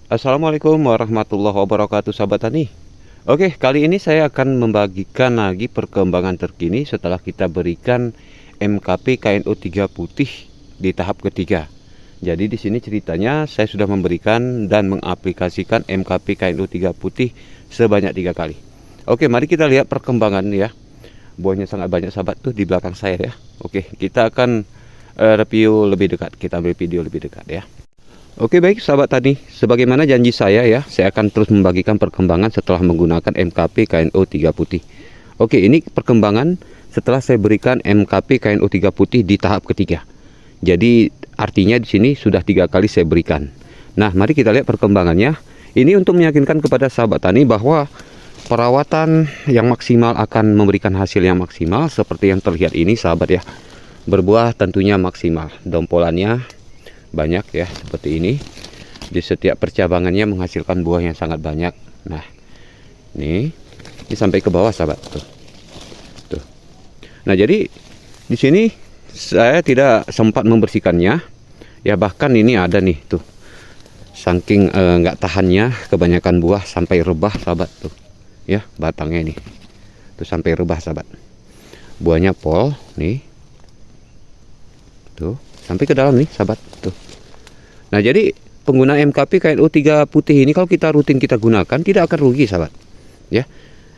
Assalamualaikum warahmatullahi wabarakatuh, sahabat tani. Oke, kali ini saya akan membagikan lagi perkembangan terkini setelah kita berikan MKP KNO 3 putih di tahap ketiga. Jadi di sini ceritanya saya sudah memberikan dan mengaplikasikan MKP KNO 3 putih sebanyak 3 kali. Oke, mari kita lihat perkembangan ya. Buahnya sangat banyak, sahabat, tuh di belakang saya ya. Oke, kita akan review lebih dekat. Kita ambil video lebih dekat ya. Oke, baik sahabat tani, sebagaimana janji saya ya, saya akan terus membagikan perkembangan setelah menggunakan MKP KNO 3 putih. Oke, ini perkembangan setelah saya berikan MKP KNO 3 putih di tahap ketiga. Jadi artinya di sini sudah 3 kali saya berikan. Nah, mari kita lihat perkembangannya. Ini untuk meyakinkan kepada sahabat tani bahwa perawatan yang maksimal akan memberikan hasil yang maksimal seperti yang terlihat ini, sahabat ya. Berbuah tentunya maksimal, dompolannya banyak ya, seperti ini. Di setiap percabangannya menghasilkan buah yang sangat banyak. Nah, ini sampai ke bawah, sahabat. Tuh. Nah, jadi di sini saya tidak sempat membersihkannya. Ya, bahkan ini ada nih tuh. Saking nggak tahannya kebanyakan buah sampai rebah, sahabat tuh. Ya, batangnya ini. Tuh sampai rebah, sahabat. Buahnya pol nih. Tuh, sampai ke dalam nih, sahabat. Tuh. Nah, jadi pengguna MKP KNO 3 putih ini kalau kita rutin kita gunakan tidak akan rugi, sahabat. Ya.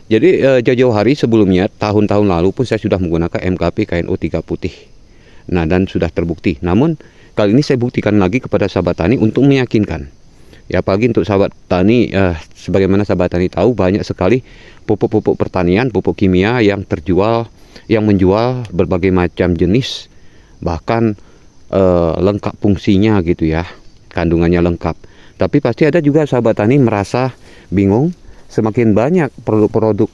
Jadi jauh-jauh hari sebelumnya, tahun-tahun lalu pun saya sudah menggunakan MKP KNO 3 putih. Nah, dan sudah terbukti. Namun kali ini saya buktikan lagi kepada sahabat tani untuk meyakinkan. Ya, apalagi untuk sahabat tani, sebagaimana sahabat tani tahu banyak sekali pupuk-pupuk pertanian, pupuk kimia yang terjual, yang menjual berbagai macam jenis, bahkan lengkap fungsinya gitu ya, kandungannya lengkap. Tapi pasti ada juga sahabat tani merasa bingung, semakin banyak produk-produk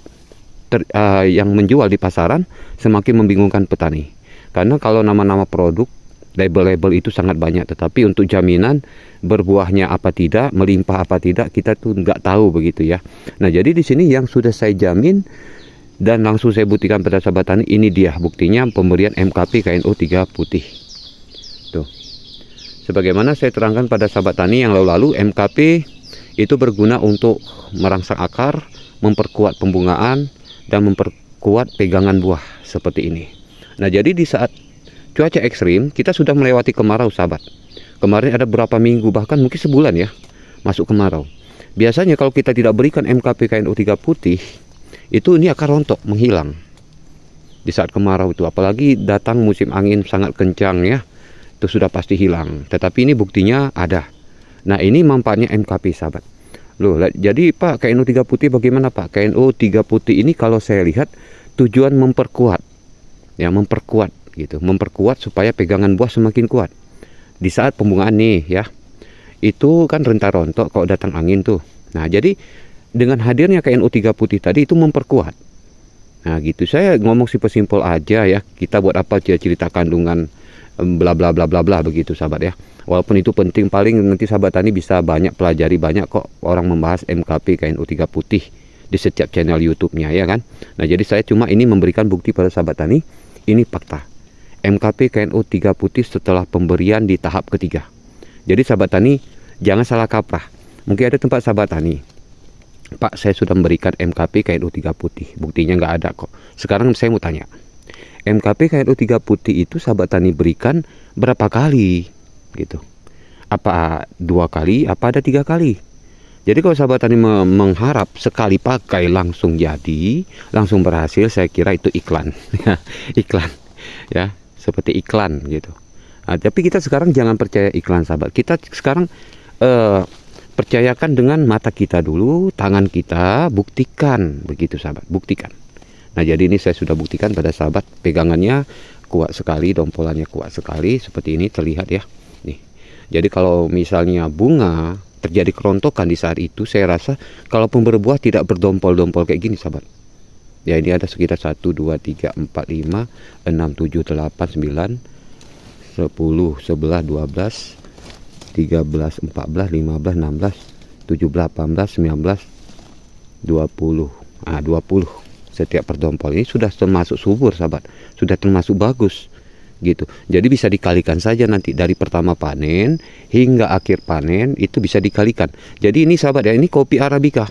yang menjual di pasaran semakin membingungkan petani. Karena kalau nama-nama produk, label-label itu sangat banyak, tetapi untuk jaminan berbuahnya apa tidak, melimpah apa tidak, kita tuh nggak tahu begitu ya. Nah, jadi di sini yang sudah saya jamin dan langsung saya buktikan pada sahabat tani, ini dia buktinya pemberian MKP KNO 3 putih. Tuh. Sebagaimana saya terangkan pada sahabat tani yang lalu-lalu, MKP itu berguna untuk merangsang akar, memperkuat pembungaan, dan memperkuat pegangan buah seperti ini. Nah, jadi di saat cuaca ekstrim, kita sudah melewati kemarau, sahabat. Kemarin ada berapa minggu, bahkan mungkin sebulan ya, masuk kemarau. Biasanya kalau kita tidak berikan MKP KNO 3 putih, itu ini akan rontok, menghilang. Di saat kemarau itu, apalagi datang musim angin sangat kencang ya, itu sudah pasti hilang. Tetapi ini buktinya ada. Nah, ini manfaatnya MKP, sahabat. Loh, jadi Pak, KNO 3 putih bagaimana Pak? KNO 3 putih ini kalau saya lihat tujuan memperkuat. Ya, memperkuat gitu. Memperkuat supaya pegangan buah semakin kuat. Di saat pembungaan nih ya. Itu kan rentan rontok kalau datang angin tuh. Nah, jadi dengan hadirnya KNO 3 putih tadi itu memperkuat. Nah, gitu. Saya ngomong simpel-simpel aja ya. Kita buat apa cerita kandungan bla bla bla bla bla begitu, sahabat ya. Walaupun itu penting, paling nanti sahabat tani bisa banyak pelajari, banyak kok orang membahas MKP KNO 3 putih di setiap channel YouTube-nya ya kan. Nah, jadi saya cuma ini memberikan bukti pada sahabat tani, ini fakta. MKP KNO 3 putih setelah pemberian di tahap ketiga. Jadi sahabat tani jangan salah kaprah. Mungkin ada tempat sahabat tani, Pak, saya sudah memberikan MKP KNO 3 putih, buktinya nggak ada kok. Sekarang saya mau tanya, MKP KNO 3 putih itu sahabat tani berikan berapa kali gitu? Apa 2 kali, apa ada 3 kali? Jadi kalau sahabat tani mengharap sekali pakai langsung jadi, langsung berhasil, saya kira itu iklan. Iklan ya, seperti iklan gitu. Nah, tapi kita sekarang jangan percaya iklan, sahabat. Kita sekarang percayakan dengan mata kita dulu, tangan kita, buktikan begitu, sahabat, buktikan. Nah, jadi ini saya sudah buktikan pada sahabat, pegangannya kuat sekali, dompolannya kuat sekali, seperti ini terlihat ya. Nih. Jadi kalau misalnya bunga terjadi kerontokan di saat itu, saya rasa kalaupun berbuah tidak berdompol-dompol kayak gini, sahabat. Ya, ini ada sekitar 1 2 3 4 5 6 7 8 9 10 11 12 13 14 15 17 18 19 20. Nah, 20 setiap perdompol. Ini sudah termasuk subur, sahabat. Sudah termasuk bagus. gitu. Jadi bisa dikalikan saja nanti dari pertama panen hingga akhir panen itu bisa dikalikan. Jadi ini sahabat ya, ini kopi Arabica.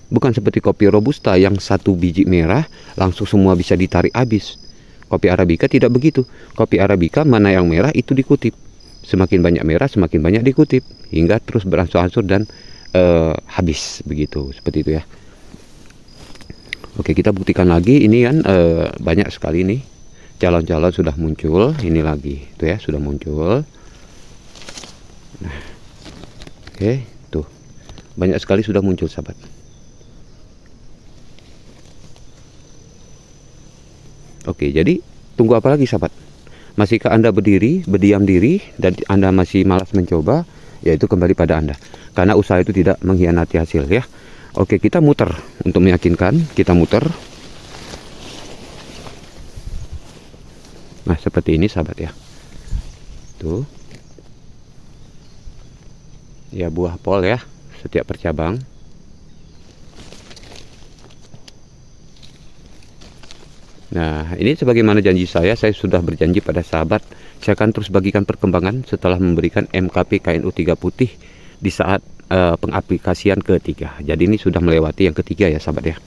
Bukan seperti kopi Robusta yang satu biji merah langsung semua bisa ditarik habis. Kopi Arabica tidak begitu. Kopi Arabica mana yang merah itu dikutip. Semakin banyak merah semakin banyak dikutip hingga terus berangsur-angsur dan habis begitu, seperti itu ya. Oke, kita buktikan lagi ini kan banyak sekali nih calon-calon sudah muncul. Ini lagi tuh ya, sudah muncul. Nah, oke, tuh banyak sekali sudah muncul sahabat. Oke, jadi tunggu apa lagi sahabat? Masihkah Anda berdiri, berdiam diri, dan Anda masih malas mencoba? Yaitu kembali pada Anda. Karena usaha itu tidak mengkhianati hasil ya. Oke, kita muter untuk meyakinkan. Kita muter. Nah, seperti ini sahabat ya. Tuh. Ya, buah pol ya, setiap percabang. Nah, ini sebagaimana janji saya sudah berjanji pada sahabat, saya akan terus bagikan perkembangan setelah memberikan MKP KNU 3 putih di saat pengaplikasian ketiga. Jadi ini sudah melewati yang ketiga ya sahabat ya.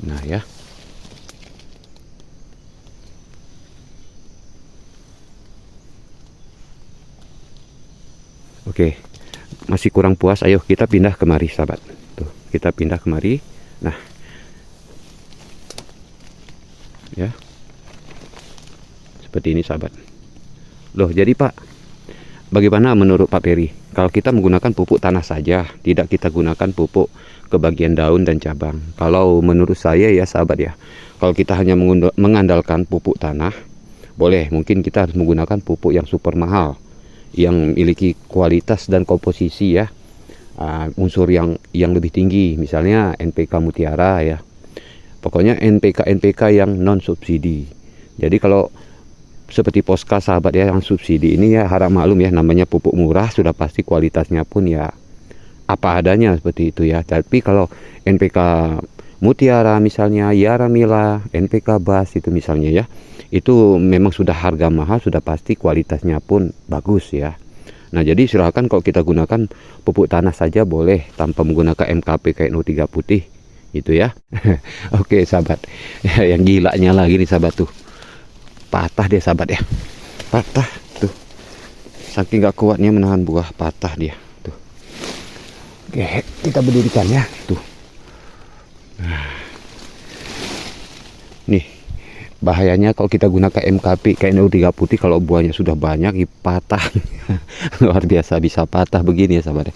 Nah ya. Oke, masih kurang puas. Ayo kita pindah kemari sahabat. Tuh, kita pindah kemari. Nah, ya, seperti ini sahabat. Loh, jadi Pak, bagaimana menurut Pak Peri? Kalau kita menggunakan pupuk tanah saja, tidak kita gunakan pupuk ke bagian daun dan cabang. Kalau menurut saya ya sahabat ya, kalau kita hanya mengandalkan pupuk tanah, boleh, mungkin kita harus menggunakan pupuk yang super mahal, yang memiliki kualitas dan komposisi ya, unsur yang lebih tinggi, misalnya NPK Mutiara ya. Pokoknya NPK yang non subsidi. Jadi kalau seperti Posca sahabat ya, yang subsidi ini ya harap maklum ya, namanya pupuk murah, sudah pasti kualitasnya pun ya apa adanya seperti itu ya. Tapi kalau NPK Mutiara misalnya, Yaramila, NPK Bas itu misalnya ya, itu memang sudah harga mahal, sudah pasti kualitasnya pun bagus ya. Nah, jadi silahkan kalau kita gunakan pupuk tanah saja boleh tanpa menggunakan MKP KNU 3 putih gitu ya. Oke sahabat, yang gilanya lagi nih sahabat tuh, patah dia sahabat ya, patah tuh, saking gak kuatnya menahan buah, patah dia tuh. Oke, kita berdirikan ya tuh. Nih bahayanya kalau kita gunakan MKP KNU 3 putih, kalau buahnya sudah banyak ya patah. Luar biasa bisa patah begini ya sahabat.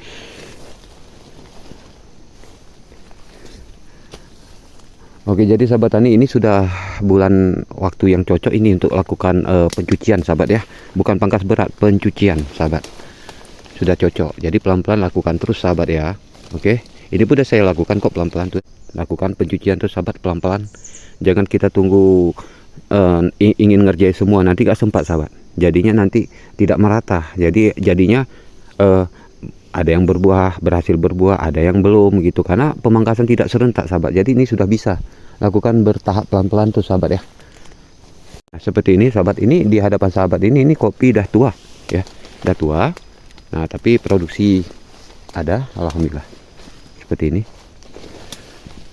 Oke, jadi sahabat tani, ini sudah bulan waktu yang cocok ini untuk lakukan pencucian sahabat ya. Bukan pangkas berat, pencucian sahabat. Sudah cocok. Jadi pelan-pelan lakukan terus sahabat ya. Oke, ini pun udah saya lakukan kok pelan-pelan tuh. Lakukan pencucian terus sahabat, pelan-pelan. Jangan kita tunggu ingin ngerjain semua, nanti gak sempat sahabat. Jadinya nanti tidak merata. Jadinya ada yang berhasil berbuah, ada yang belum gitu, karena pemangkasan tidak serentak sahabat. Jadi ini sudah bisa lakukan bertahap pelan-pelan tuh sahabat ya. Nah, seperti ini sahabat, ini di hadapan sahabat ini kopi dah tua ya, dah tua. Nah, tapi produksi ada, alhamdulillah. Seperti ini,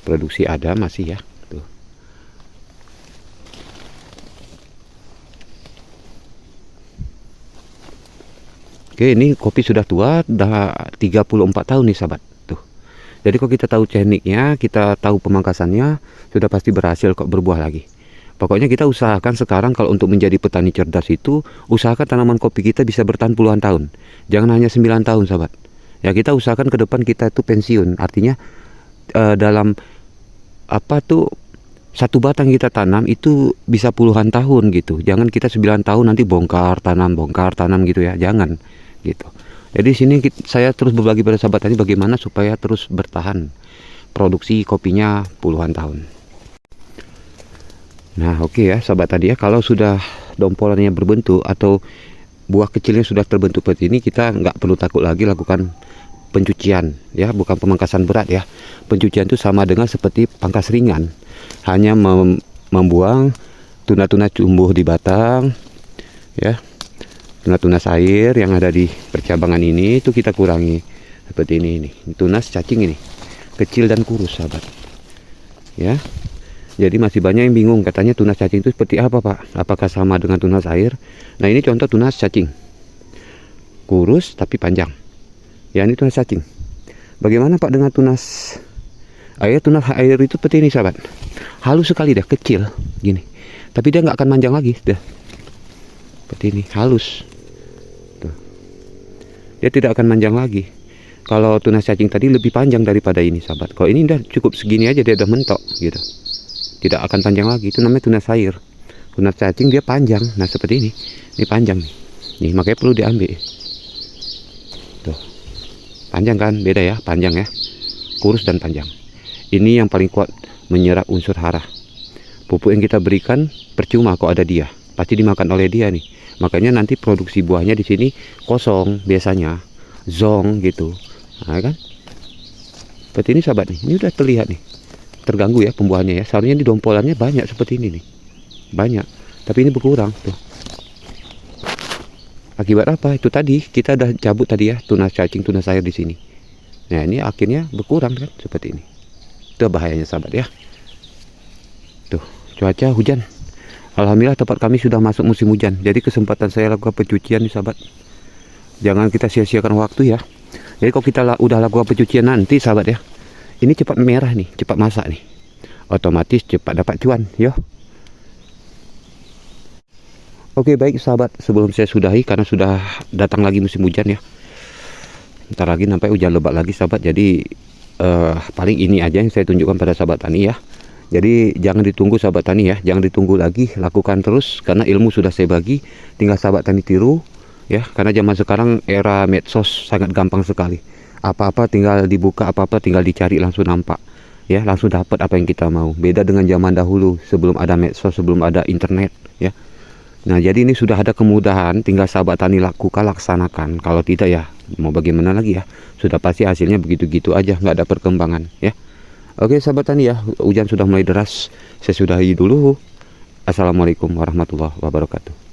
produksi ada masih ya. Oke, ini kopi sudah tua, dah 34 tahun nih sahabat. Tuh. Jadi kalau kita tahu tekniknya, kita tahu pemangkasannya, sudah pasti berhasil kok berbuah lagi. Pokoknya kita usahakan sekarang kalau untuk menjadi petani cerdas itu, usahakan tanaman kopi kita bisa bertahan puluhan tahun. Jangan hanya 9 tahun sahabat. Ya, kita usahakan ke depan kita itu pensiun. Artinya dalam satu batang kita tanam itu bisa puluhan tahun gitu. Jangan kita 9 tahun nanti bongkar tanam gitu ya. Jangan gitu. Jadi sini saya terus berbagi pada sahabat tadi bagaimana supaya terus bertahan produksi kopinya puluhan tahun. Nah, oke ya sahabat tadi ya, kalau sudah dompolannya berbentuk atau buah kecilnya sudah terbentuk seperti ini, kita nggak perlu takut lagi lakukan pencucian ya, bukan pemangkasan berat ya. Pencucian itu sama dengan seperti pangkas ringan, hanya membuang tuna-tuna tumbuh di batang ya, tunas air yang ada di percabangan ini itu kita kurangi seperti ini. Tunas cacing ini kecil dan kurus sahabat ya. Jadi masih banyak yang bingung, katanya tunas cacing itu seperti apa Pak, apakah sama dengan tunas air? Nah ini contoh tunas cacing, kurus tapi panjang ya, ini tunas cacing. Bagaimana Pak dengan tunas air? Tunas air itu seperti ini sahabat, halus sekali dah, kecil gini, tapi dia nggak akan panjang lagi dah, seperti ini, halus tuh. Dia tidak akan panjang lagi. Kalau tunas cacing tadi lebih panjang daripada ini sahabat. Kalau ini udah cukup segini aja, dia udah mentok gitu, tidak akan panjang lagi. Itu namanya tunas air. Tunas cacing dia panjang, nah seperti ini panjang nih, makanya perlu diambil tuh. Panjang kan, beda ya, panjang ya, kurus dan panjang. Ini yang paling kuat menyerap unsur hara. Pupuk yang kita berikan percuma kok ada dia, pasti dimakan oleh dia nih. Makanya nanti produksi buahnya di sini kosong biasanya, zong gitu. Nah kan, seperti ini sahabat nih, ini udah terlihat nih, terganggu ya pembuahannya ya. Seharusnya di dompolannya banyak seperti ini nih, banyak, tapi ini berkurang tuh. Akibat apa? Itu tadi kita udah cabut tadi ya, tunas cacing, tunas air di sini. Nah ini akhirnya berkurang kan, seperti ini. Itu bahayanya sahabat ya. Tuh, cuaca hujan. Alhamdulillah tempat kami sudah masuk musim hujan. Jadi kesempatan saya lakukan pencucian nih sahabat. Jangan kita sia-siakan waktu ya. Jadi kalau kita udah lakukan pencucian nanti sahabat ya, ini cepat merah nih, cepat masak nih, otomatis cepat dapat cuan yo. Oke baik sahabat, sebelum saya sudahi karena sudah datang lagi musim hujan ya, ntar lagi sampai hujan lebat lagi sahabat. Jadi paling ini aja yang saya tunjukkan pada sahabat tani ya. Jadi jangan ditunggu sahabat tani ya, jangan ditunggu lagi, lakukan terus karena ilmu sudah saya bagi, tinggal sahabat tani tiru ya. Karena zaman sekarang era medsos sangat gampang sekali, apa-apa tinggal dibuka, apa-apa tinggal dicari langsung nampak ya, langsung dapat apa yang kita mau. Beda dengan zaman dahulu sebelum ada medsos, sebelum ada internet ya. Nah jadi ini sudah ada kemudahan, tinggal sahabat tani lakukan, laksanakan. Kalau tidak ya mau bagaimana lagi ya, sudah pasti hasilnya begitu-gitu aja, nggak ada perkembangan ya. Oke sahabat tani ya, hujan sudah mulai deras, saya sudahi dulu. Assalamualaikum warahmatullahi wabarakatuh.